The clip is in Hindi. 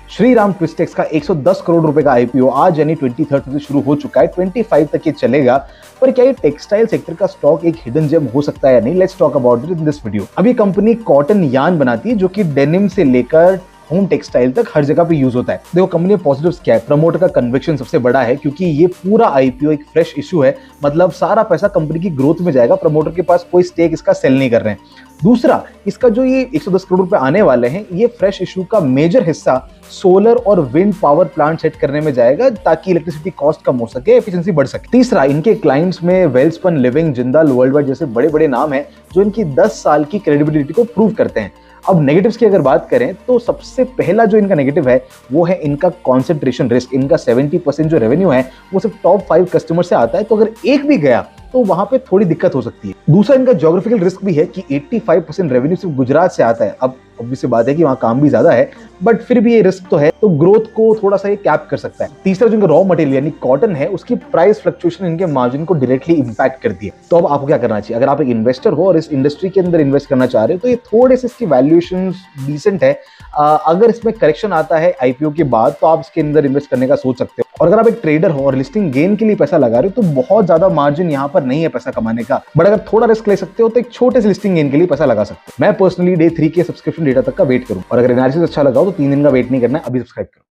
श्रीराम ट्विस्टेक्स का 110 करोड़ रुपए का आईपीओ आज यानी 23 से शुरू हो चुका है, 25 तक ये चलेगा। पर क्या ये टेक्सटाइल सेक्टर का स्टॉक एक हिडन जेम हो सकता है या नहीं? Let's talk about it in this video. अब ये कंपनी कॉटन यार्न बनाती है जो कि डेनिम से लेकर होम टेक्सटाइल तक हर जगह पे यूज होता है। देखो कंपनी में पॉजिटिव्स क्या है, प्रमोटर का कन्विक्शन सबसे बड़ा है क्योंकि ये पूरा आईपीओ एक फ्रेश इशू है, मतलब सारा पैसा कंपनी की ग्रोथ में जाएगा, प्रमोटर के पास कोई स्टेक इसका सेल नहीं कर रहे हैं। दूसरा, इसका जो ये 110 करोड़ रुपए आने वाले हैं, ये फ्रेश इशू का मेजर हिस्सा सोलर और विंड पावर प्लांट सेट करने में जाएगा ताकि इलेक्ट्रिसिटी कॉस्ट कम हो सके, एफिशिएंसी बढ़ सके। तीसरा, इनके क्लाइंट्स में Welspun living, Jindal world wide जैसे बड़े बड़े नाम हैं जो इनकी 10 साल की क्रेडिबिलिटी को प्रूव करते हैं। अब नेगेटिव्स की अगर बात करें तो सबसे पहला जो इनका नेगेटिव है वो है इनका कॉन्सेंट्रेशन रिस्क। इनका 70% जो रेवेन्यू है वो सिर्फ टॉप 5 कस्टमर से आता है, तो अगर एक भी गया तो वहां पे थोड़ी दिक्कत हो सकती है। दूसरा, इनका ज्योग्राफिकल रिस्क भी है कि 85% रेवेन्यू सिर्फ गुजरात से आता है। अब ऑब्वियस बात है कि वहां काम भी ज्यादा है, बट फिर भी ये रिस्क तो है, तो ग्रोथ को थोड़ा सा ये कैप कर सकता है। तीसरा, जो इनका रॉ मटेरियल यानी कॉटन है, उसकी प्राइस फ्लक्चुएशन इनके मार्जिन को डायरेक्टली इंपैक्ट करती है। तो अब आपको क्या करना चाहिए? अगर आप एक इन्वेस्टर हो और इस इंडस्ट्री के अंदर इन्वेस्ट करना चाह रहे हो तो ये थोड़े से इसकी वैल्यूएशन डिसेंट है। अगर इसमें करेक्शन आता है आईपीओ के बाद तो आप इसके अंदर इन्वेस्ट करने का सोच सकते हो। और अगर आप एक ट्रेडर हो और लिस्टिंग गेन के लिए पैसा लगा रहे हो तो बहुत ज्यादा मार्जिन यहाँ पर नहीं है पैसा कमाने का, बट अगर थोड़ा रिस्क ले सकते हो तो एक छोटे से लिस्टिंग गेन के लिए पैसा लगा सकते हो। मैं पर्सनली डे 3 के सब्सक्रिप्शन डेटा तक का वेट करूं, और अगर एनालिसिस अच्छा लगा हो तो 3 दिन का वेट नहीं करना है, अभी सब्सक्राइब करो।